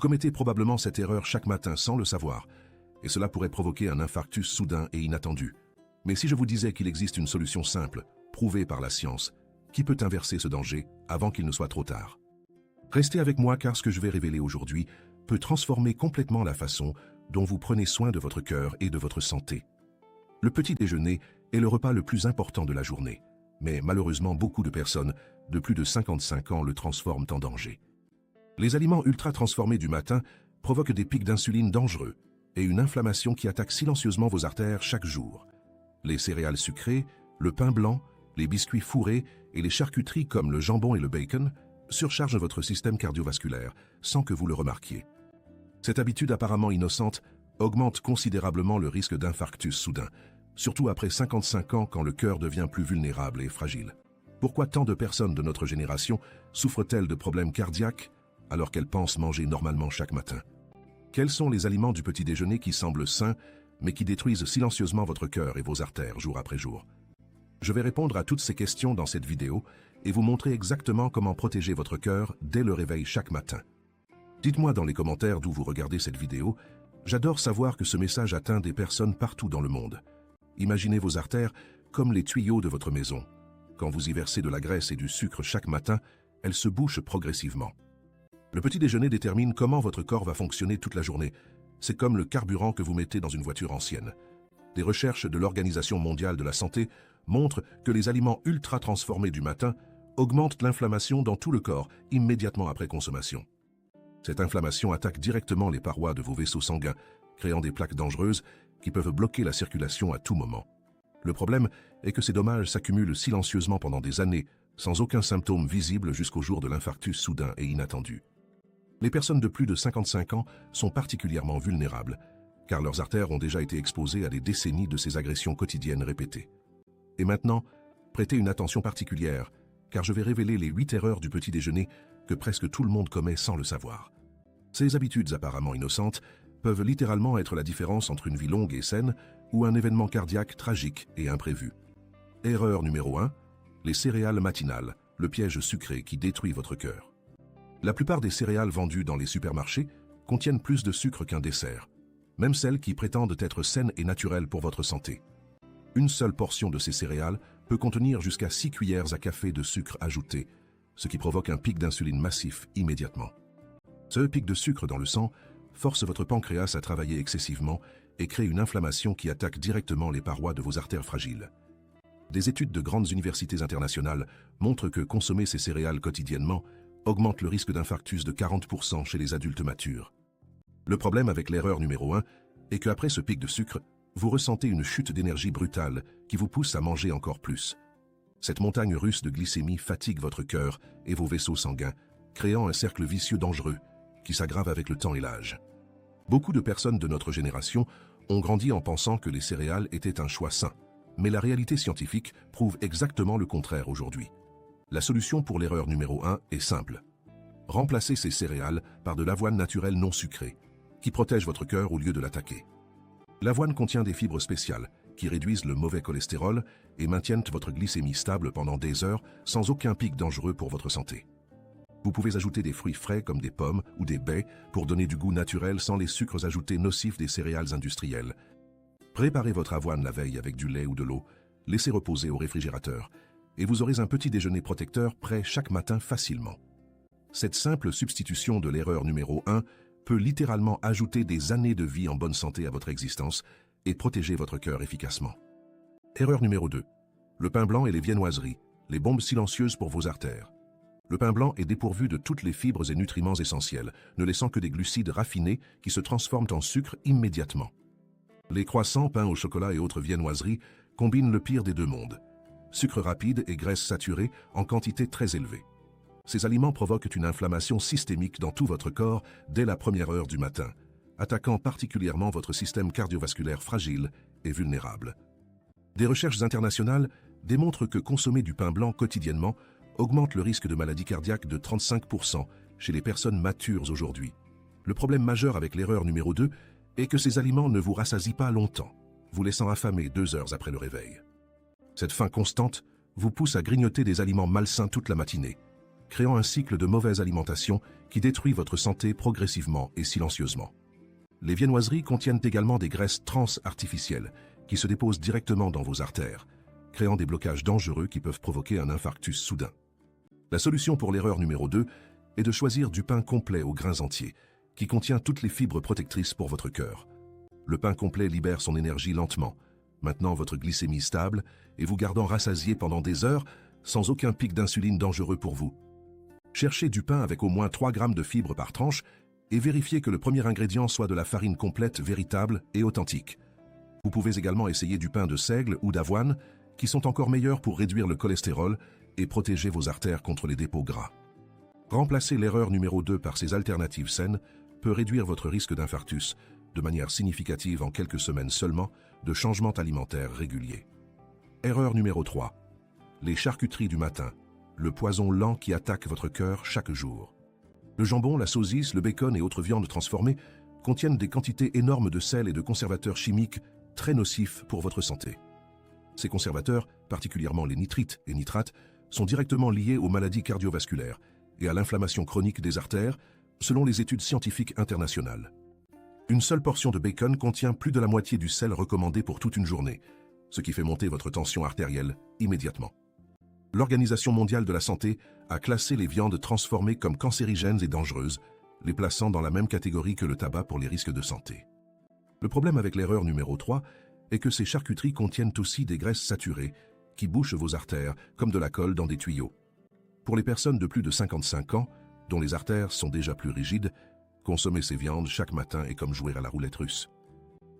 commettez probablement cette erreur chaque matin sans le savoir, et cela pourrait provoquer un infarctus soudain et inattendu. Mais si je vous disais qu'il existe une solution simple, prouvée par la science, qui peut inverser ce danger avant qu'il ne soit trop tard? Restez avec moi car ce que je vais révéler aujourd'hui peut transformer complètement la façon dont vous prenez soin de votre cœur et de votre santé. Le petit déjeuner est le repas le plus important de la journée, mais malheureusement beaucoup de personnes de plus de 55 ans le transforment en danger. Les aliments ultra transformés du matin provoquent des pics d'insuline dangereux et une inflammation qui attaque silencieusement vos artères chaque jour. Les céréales sucrées, le pain blanc, les biscuits fourrés et les charcuteries comme le jambon et le bacon surchargent votre système cardiovasculaire sans que vous le remarquiez. Cette habitude apparemment innocente augmente considérablement le risque d'infarctus soudain, surtout après 55 ans quand le cœur devient plus vulnérable et fragile. Pourquoi tant de personnes de notre génération souffrent-elles de problèmes cardiaques alors qu'elles pensent manger normalement chaque matin? Quels sont les aliments du petit déjeuner qui semblent sains mais qui détruisent silencieusement votre cœur et vos artères jour après jour? Je vais répondre à toutes ces questions dans cette vidéo et vous montrer exactement comment protéger votre cœur dès le réveil chaque matin. Dites-moi dans les commentaires d'où vous regardez cette vidéo. J'adore savoir que ce message atteint des personnes partout dans le monde. Imaginez vos artères comme les tuyaux de votre maison. Quand vous y versez de la graisse et du sucre chaque matin, elles se bouchent progressivement. Le petit déjeuner détermine comment votre corps va fonctionner toute la journée. C'est comme le carburant que vous mettez dans une voiture ancienne. Des recherches de l'Organisation mondiale de la santé montrent que les aliments ultra transformés du matin augmentent l'inflammation dans tout le corps immédiatement après consommation. Cette inflammation attaque directement les parois de vos vaisseaux sanguins, créant des plaques dangereuses qui peuvent bloquer la circulation à tout moment. Le problème est que ces dommages s'accumulent silencieusement pendant des années, sans aucun symptôme visible jusqu'au jour de l'infarctus soudain et inattendu. Les personnes de plus de 55 ans sont particulièrement vulnérables, car leurs artères ont déjà été exposées à des décennies de ces agressions quotidiennes répétées. Et maintenant, prêtez une attention particulière, car je vais révéler les 8 erreurs du petit déjeuner que presque tout le monde commet sans le savoir. Ces habitudes apparemment innocentes peuvent littéralement être la différence entre une vie longue et saine ou un événement cardiaque tragique et imprévu. Erreur numéro 1, les céréales matinales, le piège sucré qui détruit votre cœur. La plupart des céréales vendues dans les supermarchés contiennent plus de sucre qu'un dessert, même celles qui prétendent être saines et naturelles pour votre santé. Une seule portion de ces céréales peut contenir jusqu'à 6 cuillères à café de sucre ajouté, ce qui provoque un pic d'insuline massif immédiatement. Ce pic de sucre dans le sang force votre pancréas à travailler excessivement et crée une inflammation qui attaque directement les parois de vos artères fragiles. Des études de grandes universités internationales montrent que consommer ces céréales quotidiennement augmente le risque d'infarctus de 40% chez les adultes matures. Le problème avec l'erreur numéro 1 est qu'après ce pic de sucre, vous ressentez une chute d'énergie brutale qui vous pousse à manger encore plus. Cette montagne russe de glycémie fatigue votre cœur et vos vaisseaux sanguins, créant un cercle vicieux dangereux qui s'aggrave avec le temps et l'âge. Beaucoup de personnes de notre génération ont grandi en pensant que les céréales étaient un choix sain, mais la réalité scientifique prouve exactement le contraire aujourd'hui. La solution pour l'erreur numéro 1 est simple. Remplacez ces céréales par de l'avoine naturelle non sucrée, qui protège votre cœur au lieu de l'attaquer. L'avoine contient des fibres spéciales qui réduisent le mauvais cholestérol et maintiennent votre glycémie stable pendant des heures sans aucun pic dangereux pour votre santé. Vous pouvez ajouter des fruits frais comme des pommes ou des baies pour donner du goût naturel sans les sucres ajoutés nocifs des céréales industrielles. Préparez votre avoine la veille avec du lait ou de l'eau, laissez reposer au réfrigérateur et vous aurez un petit déjeuner protecteur prêt chaque matin facilement. Cette simple substitution de l'erreur numéro 1 peut littéralement ajouter des années de vie en bonne santé à votre existence et protéger votre cœur efficacement. Erreur numéro 2. Le pain blanc et les viennoiseries, les bombes silencieuses pour vos artères. Le pain blanc est dépourvu de toutes les fibres et nutriments essentiels, ne laissant que des glucides raffinés qui se transforment en sucre immédiatement. Les croissants, pain au chocolat et autres viennoiseries combinent le pire des deux mondes. Sucre rapide et graisse saturée en quantité très élevée. Ces aliments provoquent une inflammation systémique dans tout votre corps dès la première heure du matin, attaquant particulièrement votre système cardiovasculaire fragile et vulnérable. Des recherches internationales démontrent que consommer du pain blanc quotidiennement augmente le risque de maladie cardiaque de 35% chez les personnes matures aujourd'hui. Le problème majeur avec l'erreur numéro 2 est que ces aliments ne vous rassasient pas longtemps, vous laissant affamé 2 heures après le réveil. Cette faim constante vous pousse à grignoter des aliments malsains toute la matinée, créant un cycle de mauvaise alimentation qui détruit votre santé progressivement et silencieusement. Les viennoiseries contiennent également des graisses trans artificielles qui se déposent directement dans vos artères, créant des blocages dangereux qui peuvent provoquer un infarctus soudain. La solution pour l'erreur numéro 2 est de choisir du pain complet aux grains entiers, qui contient toutes les fibres protectrices pour votre cœur. Le pain complet libère son énergie lentement, maintenant votre glycémie stable et vous gardant rassasié pendant des heures sans aucun pic d'insuline dangereux pour vous. Cherchez du pain avec au moins 3 grammes de fibres par tranche et vérifiez que le premier ingrédient soit de la farine complète, véritable et authentique. Vous pouvez également essayer du pain de seigle ou d'avoine, qui sont encore meilleurs pour réduire le cholestérol et protéger vos artères contre les dépôts gras. Remplacer l'erreur numéro 2 par ces alternatives saines peut réduire votre risque d'infarctus de manière significative en quelques semaines seulement de changements alimentaires réguliers. Erreur numéro 3. Les charcuteries du matin, le poison lent qui attaque votre cœur chaque jour. Le jambon, la saucisse, le bacon et autres viandes transformées contiennent des quantités énormes de sel et de conservateurs chimiques très nocifs pour votre santé. Ces conservateurs, particulièrement les nitrites et nitrates, sont directement liés aux maladies cardiovasculaires et à l'inflammation chronique des artères, selon les études scientifiques internationales. Une seule portion de bacon contient plus de la moitié du sel recommandé pour toute une journée, ce qui fait monter votre tension artérielle immédiatement. L'Organisation mondiale de la santé a classé les viandes transformées comme cancérigènes et dangereuses, les plaçant dans la même catégorie que le tabac pour les risques de santé. Le problème avec l'erreur numéro 3 est que ces charcuteries contiennent aussi des graisses saturées qui bouchent vos artères comme de la colle dans des tuyaux. Pour les personnes de plus de 55 ans, dont les artères sont déjà plus rigides, consommer ces viandes chaque matin est comme jouer à la roulette russe.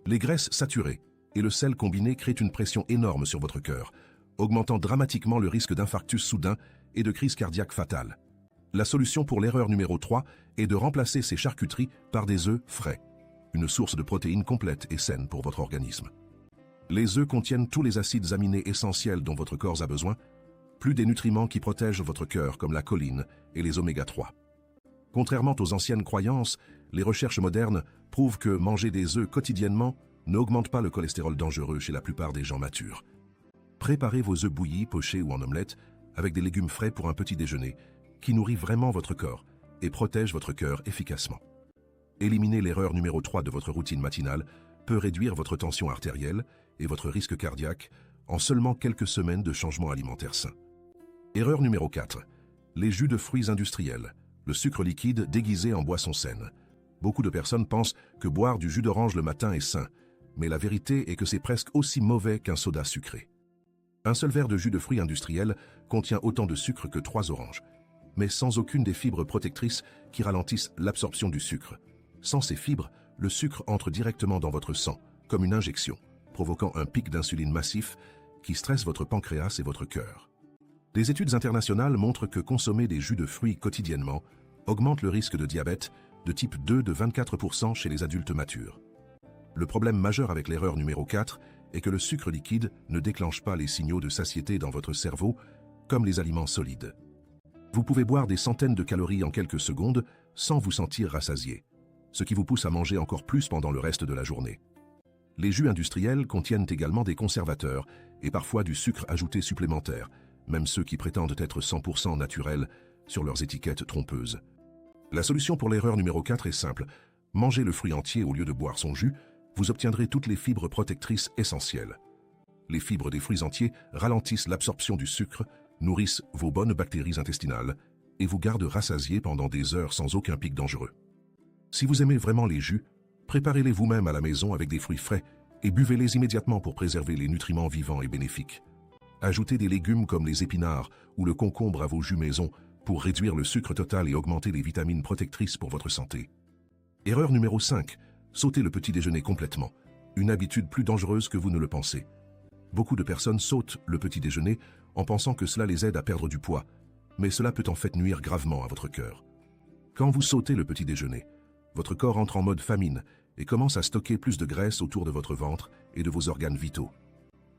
Les graisses saturées et le sel combiné créent une pression énorme sur votre cœur, augmentant dramatiquement le risque d'infarctus soudain et de crise cardiaque fatale. La solution pour l'erreur numéro 3 est de remplacer ces charcuteries par des œufs frais, une source de protéines complète et saine pour votre organisme. Les œufs contiennent tous les acides aminés essentiels dont votre corps a besoin, plus des nutriments qui protègent votre cœur comme la choline et les oméga 3. Contrairement aux anciennes croyances, les recherches modernes prouvent que manger des œufs quotidiennement n'augmente pas le cholestérol dangereux chez la plupart des gens matures. Préparez vos œufs bouillis, pochés ou en omelette avec des légumes frais pour un petit déjeuner qui nourrit vraiment votre corps et protège votre cœur efficacement. Éliminer l'erreur numéro 3 de votre routine matinale peut réduire votre tension artérielle et votre risque cardiaque en seulement quelques semaines de changements alimentaires sains. Erreur numéro 4. Les jus de fruits industriels, le sucre liquide déguisé en boisson saine. Beaucoup de personnes pensent que boire du jus d'orange le matin est sain, mais la vérité est que c'est presque aussi mauvais qu'un soda sucré. Un seul verre de jus de fruits industriels contient autant de sucre que 3 oranges, mais sans aucune des fibres protectrices qui ralentissent l'absorption du sucre. Sans ces fibres, le sucre entre directement dans votre sang, comme une injection, provoquant un pic d'insuline massif qui stresse votre pancréas et votre cœur. Des études internationales montrent que consommer des jus de fruits quotidiennement augmente le risque de diabète de type 2 de 24% chez les adultes matures. Le problème majeur avec l'erreur numéro 4 est que le sucre liquide ne déclenche pas les signaux de satiété dans votre cerveau comme les aliments solides. Vous pouvez boire des centaines de calories en quelques secondes sans vous sentir rassasié, ce qui vous pousse à manger encore plus pendant le reste de la journée. Les jus industriels contiennent également des conservateurs et parfois du sucre ajouté supplémentaire, même ceux qui prétendent être 100% naturels sur leurs étiquettes trompeuses. La solution pour l'erreur numéro 4 est simple. Mangez le fruit entier au lieu de boire son jus, vous obtiendrez toutes les fibres protectrices essentielles. Les fibres des fruits entiers ralentissent l'absorption du sucre, nourrissent vos bonnes bactéries intestinales et vous gardent rassasié pendant des heures sans aucun pic dangereux. Si vous aimez vraiment les jus, préparez-les vous-même à la maison avec des fruits frais et buvez-les immédiatement pour préserver les nutriments vivants et bénéfiques. Ajoutez des légumes comme les épinards ou le concombre à vos jus maison pour réduire le sucre total et augmenter les vitamines protectrices pour votre santé. Erreur numéro 5. Sautez le petit déjeuner complètement. Une habitude plus dangereuse que vous ne le pensez. Beaucoup de personnes sautent le petit déjeuner en pensant que cela les aide à perdre du poids, mais cela peut en fait nuire gravement à votre cœur. Quand vous sautez le petit déjeuner, votre corps entre en mode famine et commence à stocker plus de graisse autour de votre ventre et de vos organes vitaux.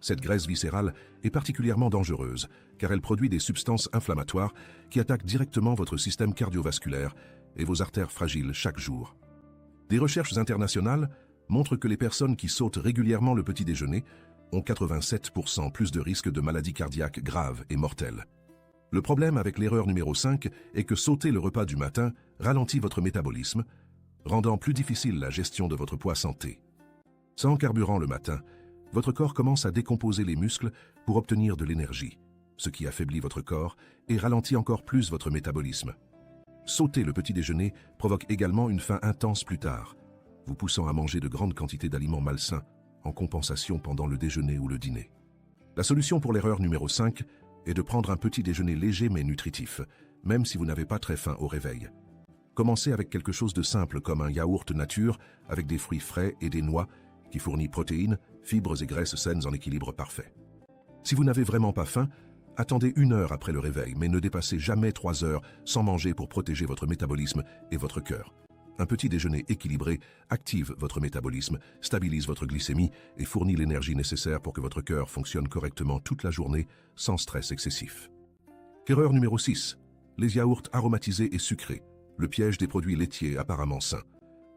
Cette graisse viscérale est particulièrement dangereuse car elle produit des substances inflammatoires qui attaquent directement votre système cardiovasculaire et vos artères fragiles chaque jour. Des recherches internationales montrent que les personnes qui sautent régulièrement le petit déjeuner ont 87% plus de risques de maladies cardiaques graves et mortelles. Le problème avec l'erreur numéro 5 est que sauter le repas du matin ralentit votre métabolisme, rendant plus difficile la gestion de votre poids santé. Sans carburant le matin, votre corps commence à décomposer les muscles pour obtenir de l'énergie, ce qui affaiblit votre corps et ralentit encore plus votre métabolisme. Sauter le petit déjeuner provoque également une faim intense plus tard, vous poussant à manger de grandes quantités d'aliments malsains en compensation pendant le déjeuner ou le dîner. La solution pour l'erreur numéro 5 est de prendre un petit déjeuner léger mais nutritif, même si vous n'avez pas très faim au réveil. Commencez avec quelque chose de simple comme un yaourt nature avec des fruits frais et des noix qui fournit protéines, fibres et graisses saines en équilibre parfait. Si vous n'avez vraiment pas faim, attendez 1 heure après le réveil, mais ne dépassez jamais 3 heures sans manger pour protéger votre métabolisme et votre cœur. Un petit déjeuner équilibré active votre métabolisme, stabilise votre glycémie et fournit l'énergie nécessaire pour que votre cœur fonctionne correctement toute la journée sans stress excessif. Erreur numéro 6. Les yaourts aromatisés et sucrés, le piège des produits laitiers apparemment sains.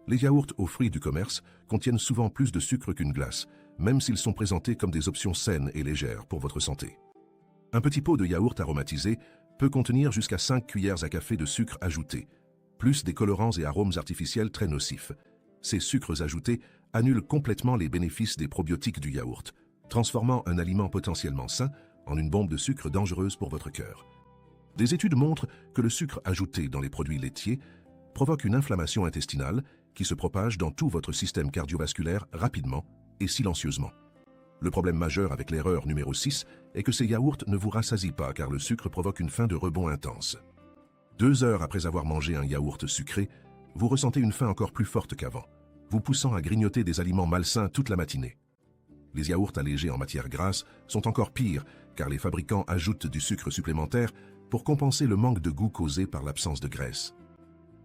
Les yaourts aux fruits du commerce contiennent souvent plus de sucre qu'une glace, même s'ils sont présentés comme des options saines et légères pour votre santé. Un petit pot de yaourt aromatisé peut contenir jusqu'à 5 cuillères à café de sucre ajouté, plus des colorants et arômes artificiels très nocifs. Ces sucres ajoutés annulent complètement les bénéfices des probiotiques du yaourt, transformant un aliment potentiellement sain en une bombe de sucre dangereuse pour votre cœur. Des études montrent que le sucre ajouté dans les produits laitiers provoque une inflammation intestinale qui se propage dans tout votre système cardiovasculaire rapidement et silencieusement. Le problème majeur avec l'erreur numéro 6 est que ces yaourts ne vous rassasient pas car le sucre provoque une faim de rebond intense. 2 heures après avoir mangé un yaourt sucré, vous ressentez une faim encore plus forte qu'avant, vous poussant à grignoter des aliments malsains toute la matinée. Les yaourts allégés en matière grasse sont encore pires car les fabricants ajoutent du sucre supplémentaire pour compenser le manque de goût causé par l'absence de graisse.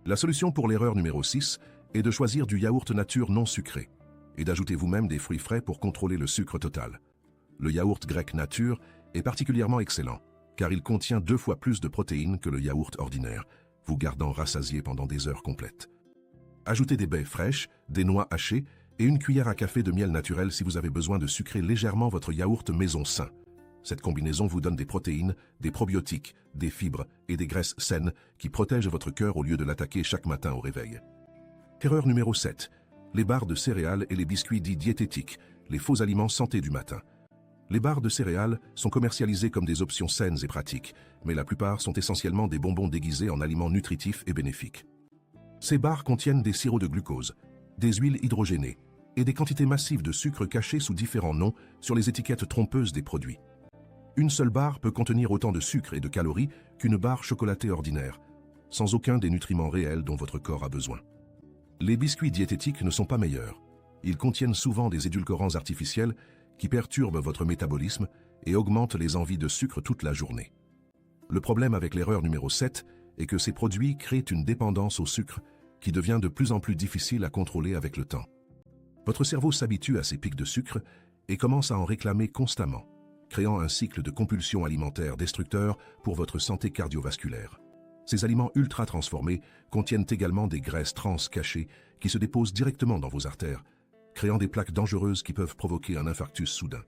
La solution pour l'erreur numéro 6 est de choisir du yaourt nature non sucré et d'ajouter vous-même des fruits frais pour contrôler le sucre total. Le yaourt grec nature est particulièrement excellent car il contient 2 fois plus de protéines que le yaourt ordinaire, vous gardant rassasié pendant des heures complètes. Ajoutez des baies fraîches, des noix hachées et 1 cuillère à café de miel naturel si vous avez besoin de sucrer légèrement votre yaourt maison sain. Cette combinaison vous donne des protéines, des probiotiques, des fibres et des graisses saines qui protègent votre cœur au lieu de l'attaquer chaque matin au réveil. Erreur numéro 7. Les barres de céréales et les biscuits dits diététiques, les faux aliments santé du matin. Les barres de céréales sont commercialisées comme des options saines et pratiques, mais la plupart sont essentiellement des bonbons déguisés en aliments nutritifs et bénéfiques. Ces barres contiennent des sirops de glucose, des huiles hydrogénées et des quantités massives de sucre cachées sous différents noms sur les étiquettes trompeuses des produits. Une seule barre peut contenir autant de sucre et de calories qu'une barre chocolatée ordinaire, sans aucun des nutriments réels dont votre corps a besoin. Les biscuits diététiques ne sont pas meilleurs. Ils contiennent souvent des édulcorants artificiels qui perturbent votre métabolisme et augmentent les envies de sucre toute la journée. Le problème avec l'erreur numéro 7 est que ces produits créent une dépendance au sucre qui devient de plus en plus difficile à contrôler avec le temps. Votre cerveau s'habitue à ces pics de sucre et commence à en réclamer constamment, créant un cycle de compulsions alimentaires destructeurs pour votre santé cardiovasculaire. Ces aliments ultra transformés contiennent également des graisses trans cachées qui se déposent directement dans vos artères, créant des plaques dangereuses qui peuvent provoquer un infarctus soudain.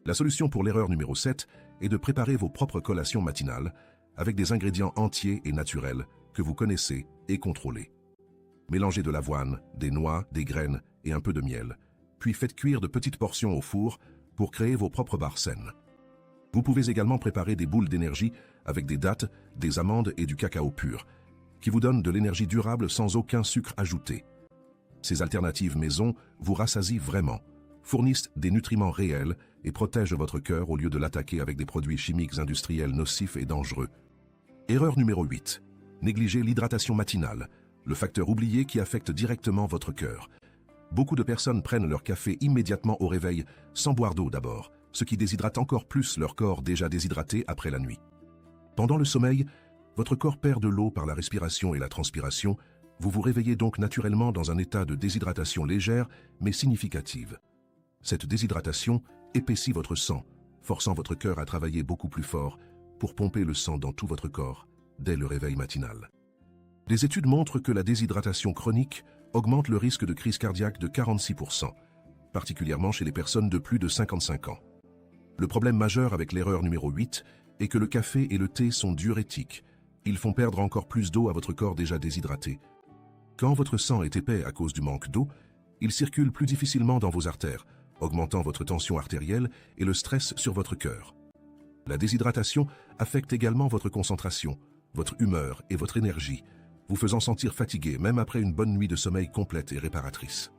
La solution pour l'erreur numéro 7 est de préparer vos propres collations matinales avec des ingrédients entiers et naturels que vous connaissez et contrôlez. Mélangez de l'avoine, des noix, des graines et un peu de miel, puis faites cuire de petites portions au four pour créer vos propres barres saines. Vous pouvez également préparer des boules d'énergie avec des dattes, des amandes et du cacao pur, qui vous donnent de l'énergie durable sans aucun sucre ajouté. Ces alternatives maison vous rassasient vraiment, fournissent des nutriments réels et protègent votre cœur au lieu de l'attaquer avec des produits chimiques industriels nocifs et dangereux. Erreur numéro 8. Négligez l'hydratation matinale, le facteur oublié qui affecte directement votre cœur. Beaucoup de personnes prennent leur café immédiatement au réveil sans boire d'eau d'abord, ce qui déshydrate encore plus leur corps déjà déshydraté après la nuit. Pendant le sommeil, votre corps perd de l'eau par la respiration et la transpiration. Vous vous réveillez donc naturellement dans un état de déshydratation légère mais significative. Cette déshydratation épaissit votre sang, forçant votre cœur à travailler beaucoup plus fort pour pomper le sang dans tout votre corps dès le réveil matinal. Des études montrent que la déshydratation chronique augmente le risque de crise cardiaque de 46%, particulièrement chez les personnes de plus de 55 ans. Le problème majeur avec l'erreur numéro 8 est que le café et le thé sont diurétiques. Ils font perdre encore plus d'eau à votre corps déjà déshydraté. Quand votre sang est épais à cause du manque d'eau, il circule plus difficilement dans vos artères, augmentant votre tension artérielle et le stress sur votre cœur. La déshydratation affecte également votre concentration, votre humeur et votre énergie, vous faisant sentir fatigué même après une bonne nuit de sommeil complète et réparatrice.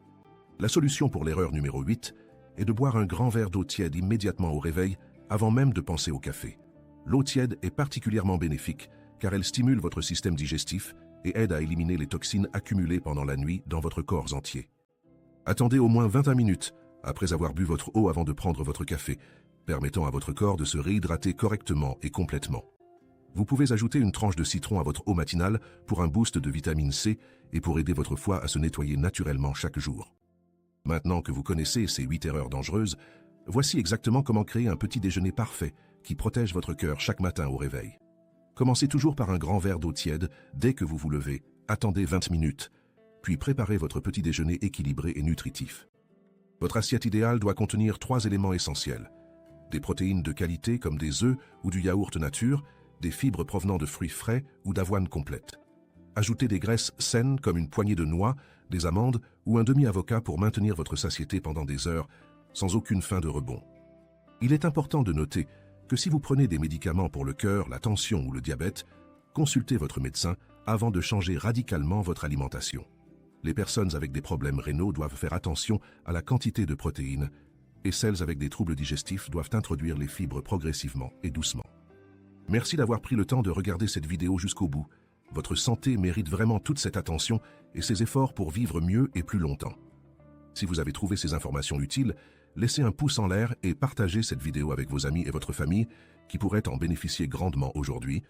La solution pour l'erreur numéro 8 est de boire un grand verre d'eau tiède immédiatement au réveil avant même de penser au café. L'eau tiède est particulièrement bénéfique car elle stimule votre système digestif et aide à éliminer les toxines accumulées pendant la nuit dans votre corps entier. Attendez au moins 21 minutes après avoir bu votre eau avant de prendre votre café, permettant à votre corps de se réhydrater correctement et complètement. Vous pouvez ajouter une tranche de citron à votre eau matinale pour un boost de vitamine C et pour aider votre foie à se nettoyer naturellement chaque jour. Maintenant que vous connaissez ces 8 erreurs dangereuses, voici exactement comment créer un petit déjeuner parfait qui protège votre cœur chaque matin au réveil. Commencez toujours par un grand verre d'eau tiède dès que vous vous levez, attendez 20 minutes, puis préparez votre petit déjeuner équilibré et nutritif. Votre assiette idéale doit contenir 3 éléments essentiels. Des protéines de qualité comme des œufs ou du yaourt nature, des fibres provenant de fruits frais ou d'avoine complète. Ajoutez des graisses saines comme une poignée de noix, des amandes ou un demi-avocat pour maintenir votre satiété pendant des heures, sans aucune faim de rebond. Il est important de noter que si vous prenez des médicaments pour le cœur, la tension ou le diabète, consultez votre médecin avant de changer radicalement votre alimentation. Les personnes avec des problèmes rénaux doivent faire attention à la quantité de protéines et celles avec des troubles digestifs doivent introduire les fibres progressivement et doucement. Merci d'avoir pris le temps de regarder cette vidéo jusqu'au bout. Votre santé mérite vraiment toute cette attention et ces efforts pour vivre mieux et plus longtemps. Si vous avez trouvé ces informations utiles, laissez un pouce en l'air et partagez cette vidéo avec vos amis et votre famille qui pourraient en bénéficier grandement aujourd'hui.